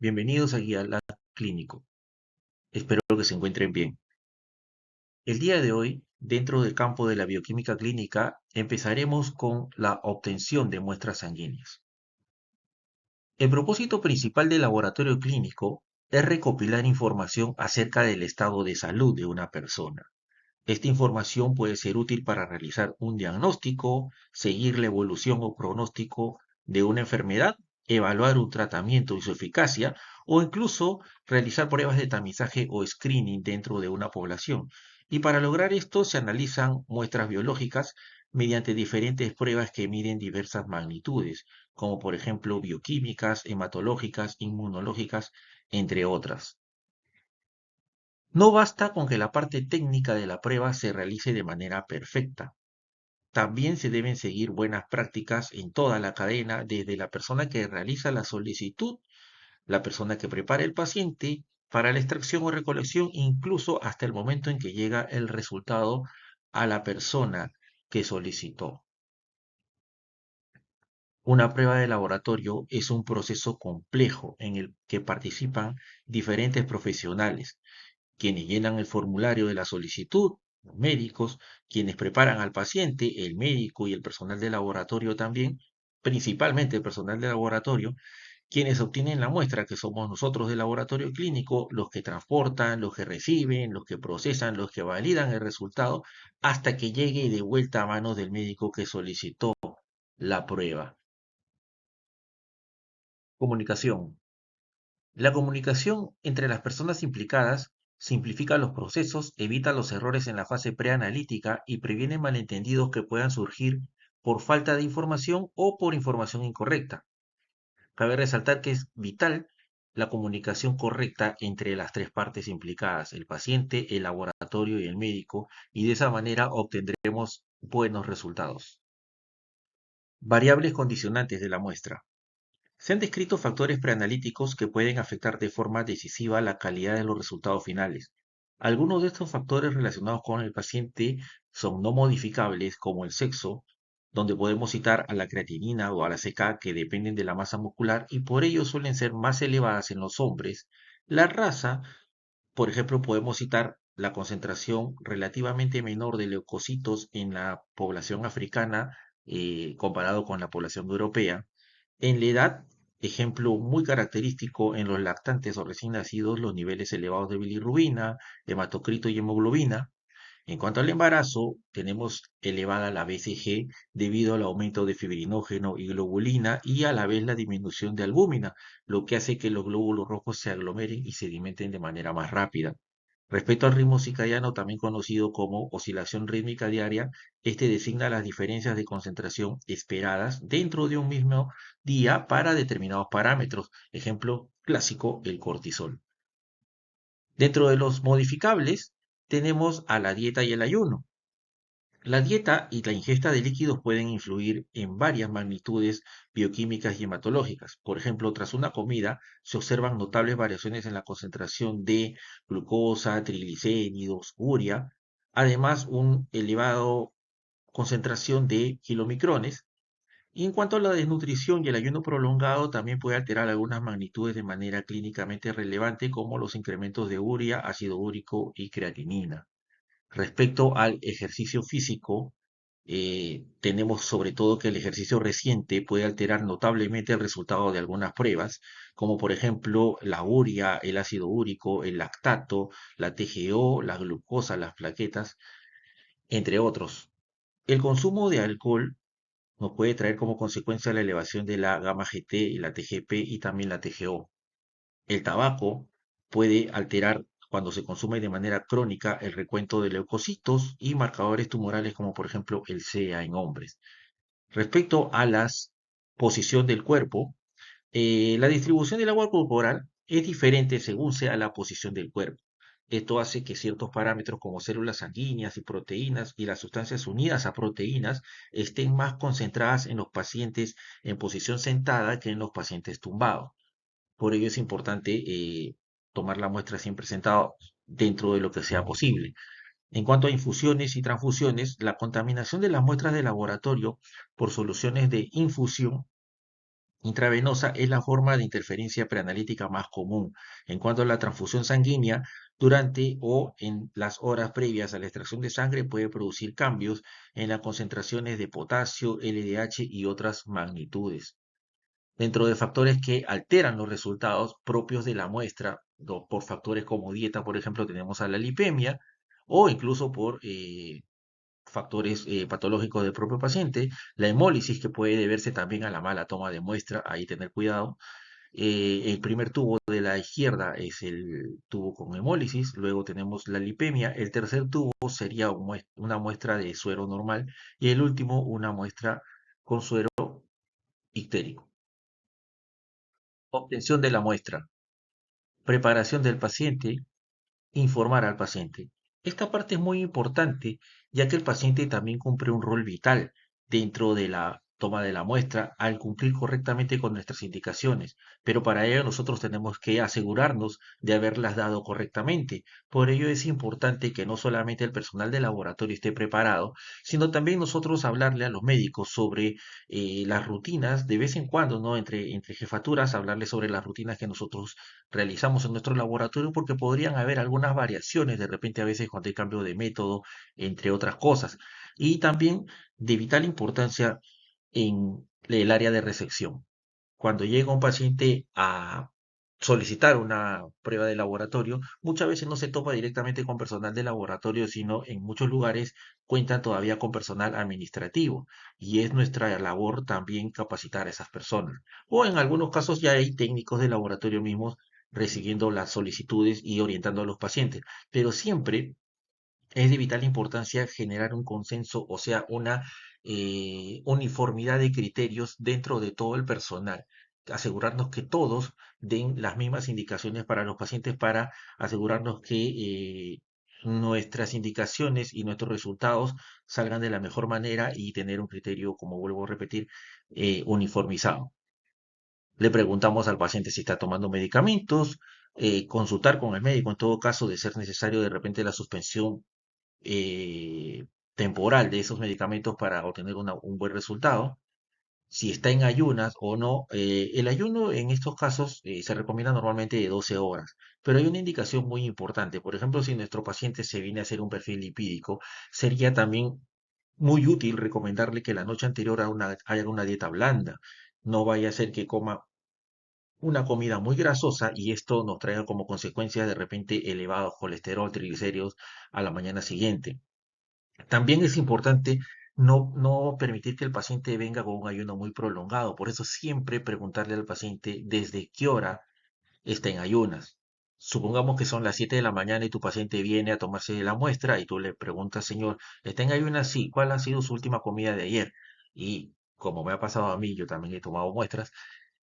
Bienvenidos a Guía Lab Clínico. Espero que se encuentren bien. El día de hoy, dentro del campo de la bioquímica clínica, empezaremos con la obtención de muestras sanguíneas. El propósito principal del laboratorio clínico es recopilar información acerca del estado de salud de una persona. Esta información puede ser útil para realizar un diagnóstico, seguir la evolución o pronóstico de una enfermedad, evaluar un tratamiento y su eficacia, o incluso realizar pruebas de tamizaje o screening dentro de una población. Y para lograr esto se analizan muestras biológicas mediante diferentes pruebas que miden diversas magnitudes, como por ejemplo bioquímicas, hematológicas, inmunológicas, entre otras. No basta con que la parte técnica de la prueba se realice de manera perfecta. También se deben seguir buenas prácticas en toda la cadena, desde la persona que realiza la solicitud, la persona que prepara el paciente, para la extracción o recolección, incluso hasta el momento en que llega el resultado a la persona que solicitó. Una prueba de laboratorio es un proceso complejo en el que participan diferentes profesionales quienes llenan el formulario de la solicitud, los médicos, quienes preparan al paciente, el médico y el personal de laboratorio también, principalmente el personal de laboratorio, quienes obtienen la muestra, que somos nosotros del laboratorio clínico, los que transportan, los que reciben, los que procesan, los que validan el resultado, hasta que llegue de vuelta a manos del médico que solicitó la prueba. Comunicación. La comunicación entre las personas implicadas simplifica los procesos, evita los errores en la fase preanalítica y previene malentendidos que puedan surgir por falta de información o por información incorrecta. Cabe resaltar que es vital la comunicación correcta entre las tres partes implicadas, el paciente, el laboratorio y el médico, y de esa manera obtendremos buenos resultados. Variables condicionantes de la muestra. Se han descrito factores preanalíticos que pueden afectar de forma decisiva la calidad de los resultados finales. Algunos de estos factores relacionados con el paciente son no modificables, como el sexo, donde podemos citar a la creatinina o a la CK, que dependen de la masa muscular y por ello suelen ser más elevadas en los hombres. La raza, por ejemplo, podemos citar la concentración relativamente menor de leucocitos en la población africana comparado con la población europea. En la edad, ejemplo muy característico en los lactantes o recién nacidos, los niveles elevados de bilirrubina, hematocrito y hemoglobina. En cuanto al embarazo, tenemos elevada la BCG debido al aumento de fibrinógeno y globulina y a la vez la disminución de albúmina, lo que hace que los glóbulos rojos se aglomeren y sedimenten de manera más rápida. Respecto al ritmo circadiano, también conocido como oscilación rítmica diaria, este designa las diferencias de concentración esperadas dentro de un mismo día para determinados parámetros. Ejemplo clásico, el cortisol. Dentro de los modificables, tenemos a la dieta y el ayuno. La dieta y la ingesta de líquidos pueden influir en varias magnitudes bioquímicas y hematológicas. Por ejemplo, tras una comida se observan notables variaciones en la concentración de glucosa, triglicéridos, urea, además un elevado concentración de kilomicrones. Y en cuanto a la desnutrición y el ayuno prolongado, también puede alterar algunas magnitudes de manera clínicamente relevante, como los incrementos de urea, ácido úrico y creatinina. Respecto al ejercicio físico, tenemos sobre todo que el ejercicio reciente puede alterar notablemente el resultado de algunas pruebas, como por ejemplo la urea, el ácido úrico, el lactato, la TGO, la glucosa, las plaquetas, entre otros. El consumo de alcohol nos puede traer como consecuencia la elevación de la gamma GT y la TGP y también la TGO. El tabaco puede alterar cuando se consume de manera crónica el recuento de leucocitos y marcadores tumorales como por ejemplo el CEA en hombres. Respecto a la posición del cuerpo, la distribución del agua corporal es diferente según sea la posición del cuerpo. Esto hace que ciertos parámetros como células sanguíneas y proteínas y las sustancias unidas a proteínas estén más concentradas en los pacientes en posición sentada que en los pacientes tumbados. Por ello es importante tomar la muestra siempre sentado dentro de lo que sea posible. En cuanto a infusiones y transfusiones, la contaminación de las muestras de laboratorio por soluciones de infusión intravenosa es la forma de interferencia preanalítica más común. En cuanto a la transfusión sanguínea, durante o en las horas previas a la extracción de sangre puede producir cambios en las concentraciones de potasio, LDH y otras magnitudes. Dentro de factores que alteran los resultados propios de la muestra, por factores como dieta, por ejemplo, tenemos a la lipemia, o incluso por factores patológicos del propio paciente, la hemólisis que puede deberse también a la mala toma de muestra, ahí tener cuidado. El primer tubo de la izquierda es el tubo con hemólisis, luego tenemos la lipemia, el tercer tubo sería una muestra de suero normal y el último una muestra con suero ictérico. Obtención de la muestra, preparación del paciente, informar al paciente. Esta parte es muy importante, ya que el paciente también cumple un rol vital dentro de la toma de la muestra al cumplir correctamente con nuestras indicaciones, pero para ello nosotros tenemos que asegurarnos de haberlas dado correctamente. Por ello es importante que no solamente el personal de laboratorio esté preparado, sino también nosotros hablarle a los médicos sobre las rutinas de vez en cuando, ¿no? Entre jefaturas, hablarles sobre las rutinas que nosotros realizamos en nuestro laboratorio porque podrían haber algunas variaciones de repente a veces cuando hay cambio de método, entre otras cosas. Y también de vital importancia en el área de recepción. Cuando llega un paciente a solicitar una prueba de laboratorio, muchas veces no se topa directamente con personal de laboratorio, sino en muchos lugares cuentan todavía con personal administrativo y es nuestra labor también capacitar a esas personas. O en algunos casos ya hay técnicos de laboratorio mismos recibiendo las solicitudes y orientando a los pacientes, pero siempre es de vital importancia generar un consenso, o sea, una uniformidad de criterios dentro de todo el personal. Asegurarnos que todos den las mismas indicaciones para los pacientes para asegurarnos que nuestras indicaciones y nuestros resultados salgan de la mejor manera y tener un criterio, como vuelvo a repetir, uniformizado. Le preguntamos al paciente si está tomando medicamentos, consultar con el médico en todo caso de ser necesario de repente la suspensión eh, temporal de esos medicamentos para obtener un buen resultado, si está en ayunas o no. El ayuno en estos casos se recomienda normalmente de 12 horas, pero hay una indicación muy importante. Por ejemplo, si nuestro paciente se viene a hacer un perfil lipídico, sería también muy útil recomendarle que la noche anterior haga una dieta blanda. No vaya a ser que coma una comida muy grasosa y esto nos traiga como consecuencia de repente elevados colesterol, triglicéridos a la mañana siguiente. También es importante no permitir que el paciente venga con un ayuno muy prolongado. Por eso siempre preguntarle al paciente desde qué hora está en ayunas. Supongamos que son las 7 de la mañana y tu paciente viene a tomarse la muestra y tú le preguntas, señor, ¿está en ayunas? Sí. ¿Cuál ha sido su última comida de ayer? Y como me ha pasado a mí, yo también he tomado muestras,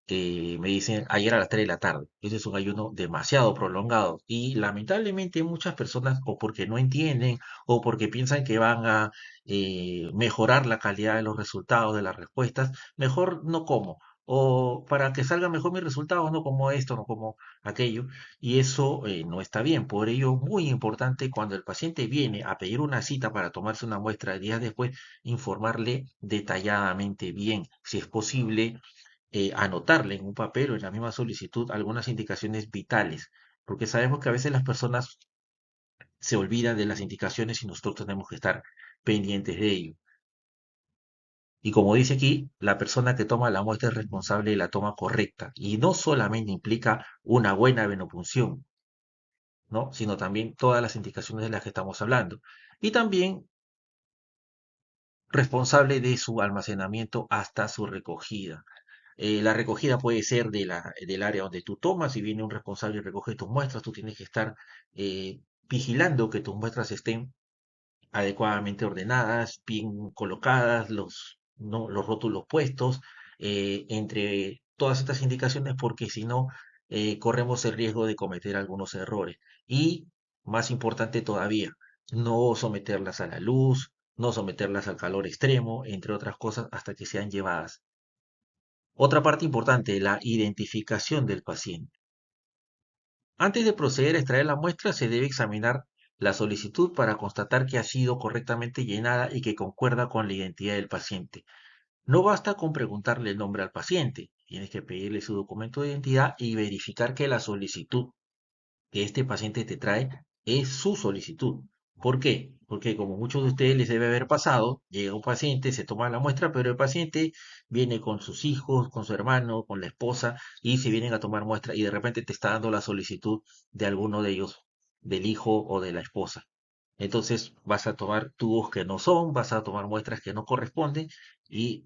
me dicen ayer a las 3 de la tarde. Ese es un ayuno demasiado prolongado y lamentablemente muchas personas o porque no entienden o porque piensan que van a mejorar la calidad de los resultados de las respuestas, mejor no como. O para que salgan mejor mis resultados, no como esto, no como aquello. Y eso no está bien. Por ello, muy importante cuando el paciente viene a pedir una cita para tomarse una muestra días después, informarle detalladamente bien, si es posible anotarle en un papel o en la misma solicitud algunas indicaciones vitales, porque sabemos que a veces las personas se olvidan de las indicaciones y nosotros tenemos que estar pendientes de ello. Y como dice aquí, la persona que toma la muestra es responsable de la toma correcta y no solamente implica una buena venopunción, ¿no? Sino también todas las indicaciones de las que estamos hablando. Y también responsable de su almacenamiento hasta su recogida. La recogida puede ser del área donde tú tomas, si viene un responsable y recoge tus muestras, tú tienes que estar vigilando que tus muestras estén adecuadamente ordenadas, bien colocadas, no, los rótulos puestos, entre todas estas indicaciones, porque si no, corremos el riesgo de cometer algunos errores. Y, más importante todavía, no someterlas a la luz, no someterlas al calor extremo, entre otras cosas, hasta que sean llevadas. Otra parte importante, la identificación del paciente. Antes de proceder a extraer la muestra, se debe examinar la solicitud para constatar que ha sido correctamente llenada y que concuerda con la identidad del paciente. No basta con preguntarle el nombre al paciente, Tienes que pedirle su documento de identidad y verificar que la solicitud que este paciente te trae es su solicitud. ¿Por qué? Porque como muchos de ustedes les debe haber pasado, llega un paciente, se toma la muestra, pero el paciente viene con sus hijos, con su hermano, con la esposa, y se vienen a tomar muestra y de repente te está dando la solicitud de alguno de ellos, del hijo o de la esposa. Entonces vas a tomar tubos que no son, vas a tomar muestras que no corresponden y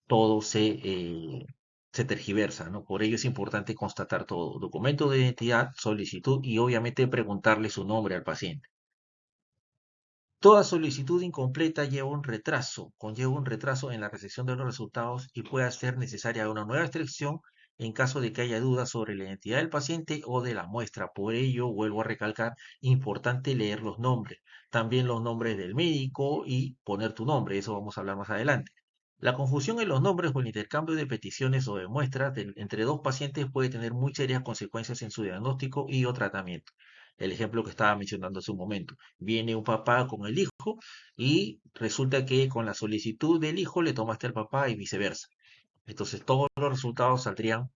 todo se tergiversa, ¿no? Por ello es importante constatar todo, documento de identidad, solicitud y obviamente preguntarle su nombre al paciente. Toda solicitud incompleta conlleva un retraso en la recepción de los resultados y puede ser necesaria una nueva extracción en caso de que haya dudas sobre la identidad del paciente o de la muestra. Por ello, vuelvo a recalcar, importante leer los nombres, también los nombres del médico y poner tu nombre, eso vamos a hablar más adelante. La confusión en los nombres o el intercambio de peticiones o de muestras entre dos pacientes puede tener muy serias consecuencias en su diagnóstico y o tratamiento. El ejemplo que estaba mencionando hace un momento. Viene un papá con el hijo y resulta que con la solicitud del hijo le tomaste al papá y viceversa. Entonces todos los resultados saldrían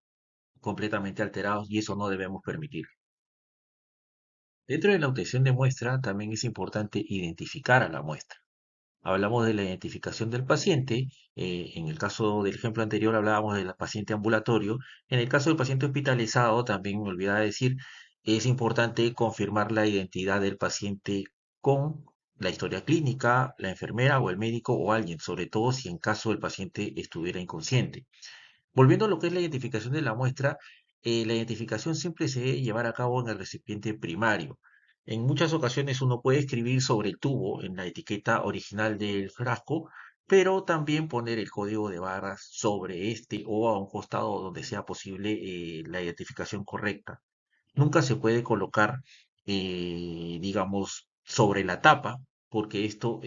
completamente alterados y eso no debemos permitir. Dentro de la obtención de muestra también es importante identificar a la muestra. Hablamos de la identificación del paciente, en el caso del ejemplo anterior hablábamos del paciente ambulatorio, en el caso del paciente hospitalizado, también me olvidaba decir, es importante confirmar la identidad del paciente con la historia clínica, la enfermera o el médico o alguien, sobre todo si en caso el paciente estuviera inconsciente. Volviendo a lo que es la identificación de la muestra, la identificación siempre se debe llevar a cabo en el recipiente primario. En muchas ocasiones uno puede escribir sobre el tubo en la etiqueta original del frasco, pero también poner el código de barras sobre este o a un costado donde sea posible la identificación correcta. Nunca se puede colocar, digamos, sobre la tapa, porque esto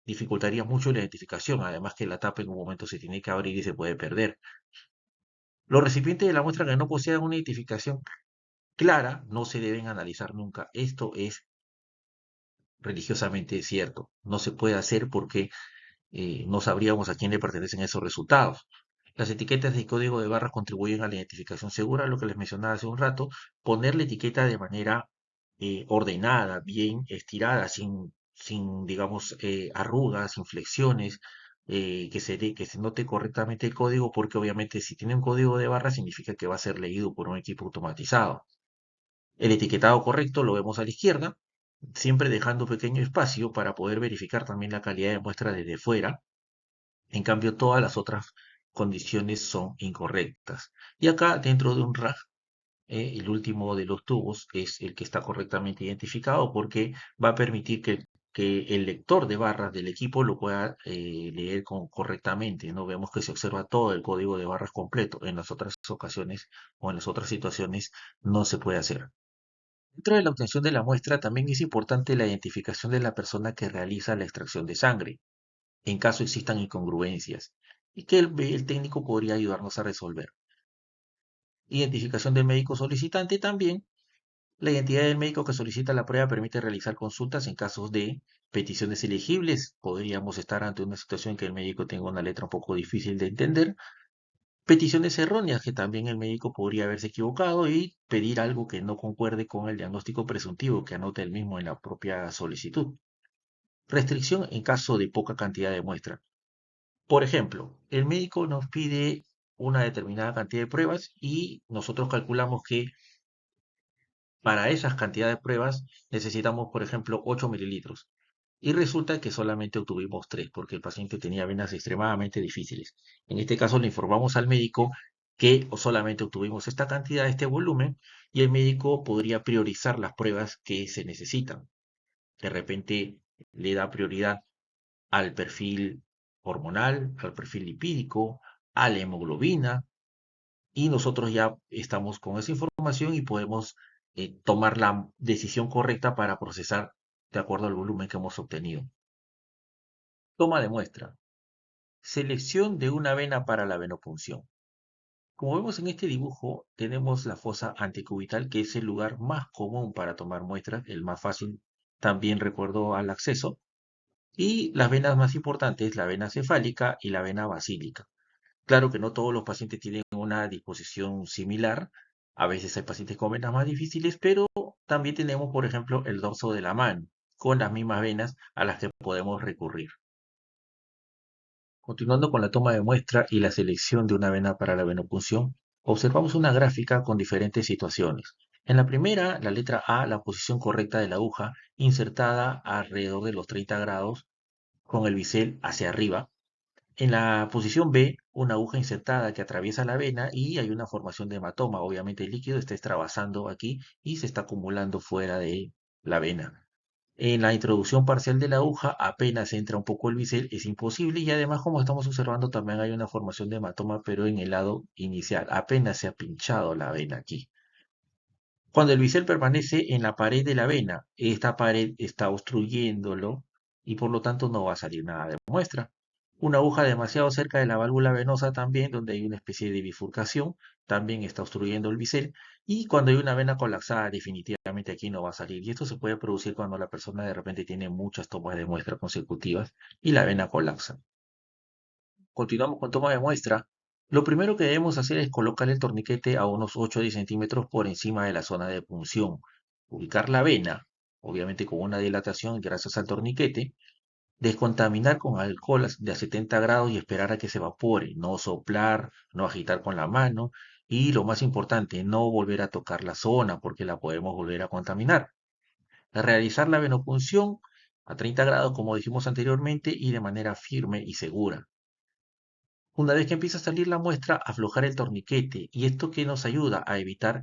dificultaría mucho la identificación, además que la tapa en un momento se tiene que abrir y se puede perder. Los recipientes de la muestra que no posean una identificación clara no se deben analizar nunca. Esto es religiosamente cierto. No se puede hacer porque no sabríamos a quién le pertenecen esos resultados. Las etiquetas de código de barras contribuyen a la identificación segura, lo que les mencionaba hace un rato. Poner la etiqueta de manera ordenada, bien estirada, sin digamos, arrugas, inflexiones, que se note correctamente el código, porque obviamente si tiene un código de barra significa que va a ser leído por un equipo automatizado. El etiquetado correcto lo vemos a la izquierda, siempre dejando pequeño espacio para poder verificar también la calidad de muestra desde fuera. En cambio, todas las otras condiciones son incorrectas. Y acá, dentro de un rack, el último de los tubos es el que está correctamente identificado porque va a permitir que el lector de barras del equipo lo pueda leer correctamente. No vemos que se observa todo el código de barras completo. En las otras ocasiones o en las otras situaciones no se puede hacer. Dentro de la obtención de la muestra también es importante la identificación de la persona que realiza la extracción de sangre, en caso existan incongruencias, y que el técnico podría ayudarnos a resolver. Identificación del médico solicitante también. La identidad del médico que solicita la prueba permite realizar consultas en casos de peticiones elegibles. Podríamos estar ante una situación en que el médico tenga una letra un poco difícil de entender. Peticiones erróneas, que también el médico podría haberse equivocado y pedir algo que no concuerde con el diagnóstico presuntivo que anota el mismo en la propia solicitud. Restricción en caso de poca cantidad de muestra. Por ejemplo, el médico nos pide una determinada cantidad de pruebas y nosotros calculamos que para esas cantidades de pruebas necesitamos, por ejemplo, 8 mililitros. Y resulta que solamente obtuvimos 3 porque el paciente tenía venas extremadamente difíciles. En este caso le informamos al médico que solamente obtuvimos esta cantidad, este volumen, y el médico podría priorizar las pruebas que se necesitan. De repente le da prioridad al perfil hormonal, al perfil lipídico, a la hemoglobina, y nosotros ya estamos con esa información y podemos tomar la decisión correcta para procesar de acuerdo al volumen que hemos obtenido. Toma de muestra. Selección de una vena para la venopunción. Como vemos en este dibujo, tenemos la fosa antecubital, que es el lugar más común para tomar muestras, el más fácil también recuerdo al acceso, y las venas más importantes, la vena cefálica y la vena basílica. Claro que no todos los pacientes tienen una disposición similar. A veces hay pacientes con venas más difíciles, pero también tenemos, por ejemplo, el dorso de la mano, con las mismas venas a las que podemos recurrir. Continuando con la toma de muestra y la selección de una vena para la venopunción, observamos una gráfica con diferentes situaciones. En la primera, la letra A, la posición correcta de la aguja, insertada alrededor de los 30 grados, con el bisel hacia arriba. En la posición B, una aguja insertada que atraviesa la vena y hay una formación de hematoma. Obviamente el líquido está extravasando aquí y se está acumulando fuera de la vena. En la introducción parcial de la aguja apenas entra un poco el bisel, es imposible y además como estamos observando también hay una formación de hematoma pero en el lado inicial, apenas se ha pinchado la vena aquí. Cuando el bisel permanece en la pared de la vena, esta pared está obstruyéndolo y por lo tanto no va a salir nada de muestra. Una aguja demasiado cerca de la válvula venosa también, donde hay una especie de bifurcación, también está obstruyendo el bisel. Y cuando hay una vena colapsada, definitivamente aquí no va a salir. Y esto se puede producir cuando la persona de repente tiene muchas tomas de muestra consecutivas y la vena colapsa. Continuamos con toma de muestra. Lo primero que debemos hacer es colocar el torniquete a unos 8 o 10 centímetros por encima de la zona de punción. Ubicar la vena, obviamente con una dilatación gracias al torniquete. Descontaminar con alcohol de a 70 grados y esperar a que se evapore. No soplar, no agitar con la mano. Y lo más importante, no volver a tocar la zona porque la podemos volver a contaminar. Realizar la venopunción a 30 grados, como dijimos anteriormente, y de manera firme y segura. Una vez que empieza a salir la muestra, aflojar el torniquete y esto que nos ayuda a evitar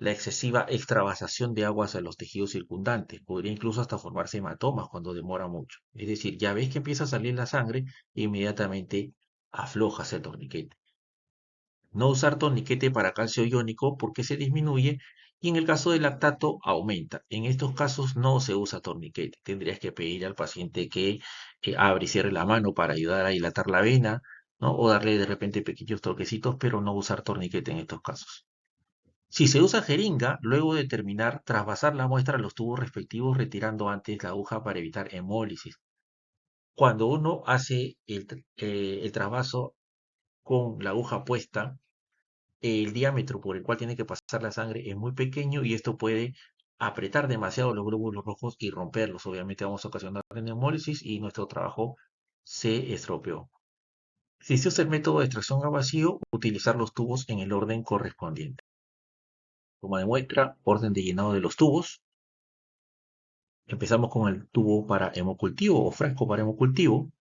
la excesiva extravasación de aguas a los tejidos circundantes. Podría incluso hasta formarse hematomas cuando demora mucho. Es decir, ya ves que empieza a salir la sangre, inmediatamente aflojas el torniquete. No usar torniquete para calcio iónico porque se disminuye y en el caso del lactato aumenta. En estos casos no se usa torniquete. Tendrías que pedir al paciente que abra y cierre la mano para ayudar a dilatar la vena, ¿no? O darle de repente pequeños toquecitos, pero no usar torniquete en estos casos. Si se usa jeringa, luego de terminar, trasvasar la muestra a los tubos respectivos retirando antes la aguja para evitar hemólisis. Cuando uno hace el trasvaso con la aguja puesta, el diámetro por el cual tiene que pasar la sangre es muy pequeño y esto puede apretar demasiado los glóbulos rojos y romperlos. Obviamente vamos a ocasionar una hemólisis y nuestro trabajo se estropeó. Si se usa el método de extracción a vacío, utilizar los tubos en el orden correspondiente. Toma de muestra, orden de llenado de los tubos. Empezamos con el tubo para hemocultivo o frasco para hemocultivo.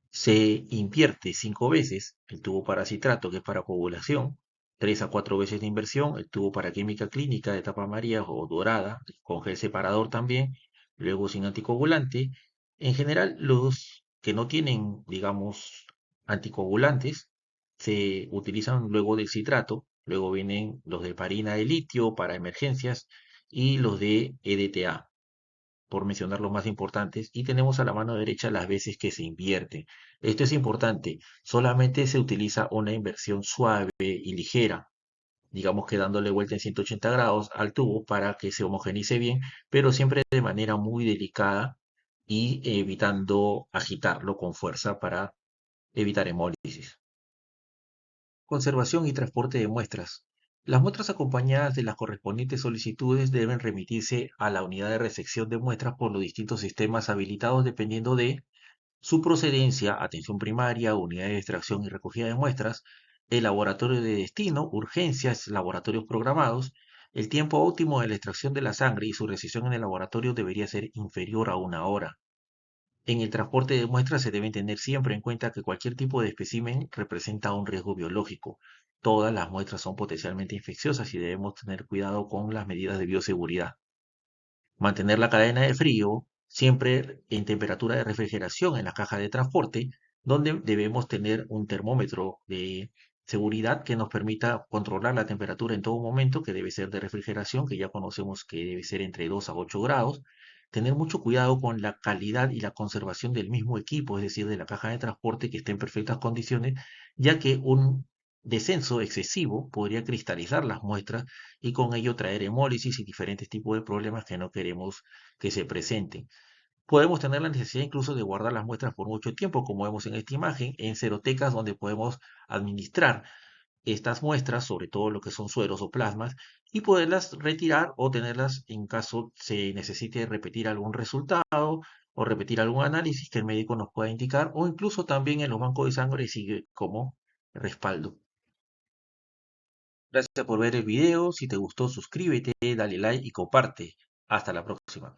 Se invierte 5 veces el tubo para citrato, que es para coagulación, 3 a 4 veces de inversión, el tubo para química clínica de tapa amarilla o dorada, con gel separador también, luego sin anticoagulante. En general, los que no tienen, digamos, anticoagulantes, se utilizan luego del citrato, luego vienen los de heparina de litio para emergencias y los de EDTA por mencionar los más importantes, y tenemos a la mano derecha las veces que se invierte. Esto es importante, solamente se utiliza una inversión suave y ligera, digamos que dándole vuelta en 180 grados al tubo para que se homogenice bien, pero siempre de manera muy delicada y evitando agitarlo con fuerza para evitar hemólisis. Conservación y transporte de muestras. Las muestras acompañadas de las correspondientes solicitudes deben remitirse a la unidad de recepción de muestras por los distintos sistemas habilitados dependiendo de su procedencia, atención primaria, unidad de extracción y recogida de muestras, el laboratorio de destino, urgencias, laboratorios programados. El tiempo óptimo de la extracción de la sangre y su recepción en el laboratorio debería ser inferior a 1 hora. En el transporte de muestras se debe tener siempre en cuenta que cualquier tipo de espécimen representa un riesgo biológico. Todas las muestras son potencialmente infecciosas y debemos tener cuidado con las medidas de bioseguridad. Mantener la cadena de frío siempre en temperatura de refrigeración en la caja de transporte, donde debemos tener un termómetro de seguridad que nos permita controlar la temperatura en todo momento, que debe ser de refrigeración, que ya conocemos que debe ser entre 2 a 8 grados. Tener mucho cuidado con la calidad y la conservación del mismo equipo, es decir, de la caja de transporte que esté en perfectas condiciones, ya que un descenso excesivo podría cristalizar las muestras y con ello traer hemólisis y diferentes tipos de problemas que no queremos que se presenten. Podemos tener la necesidad incluso de guardar las muestras por mucho tiempo, como vemos en esta imagen, en serotecas donde podemos administrar estas muestras, sobre todo lo que son sueros o plasmas, y poderlas retirar o tenerlas en caso se necesite repetir algún resultado o repetir algún análisis que el médico nos pueda indicar, o incluso también en los bancos de sangre sigue como respaldo. Gracias por ver el video. Si te gustó, suscríbete, dale like y comparte. Hasta la próxima.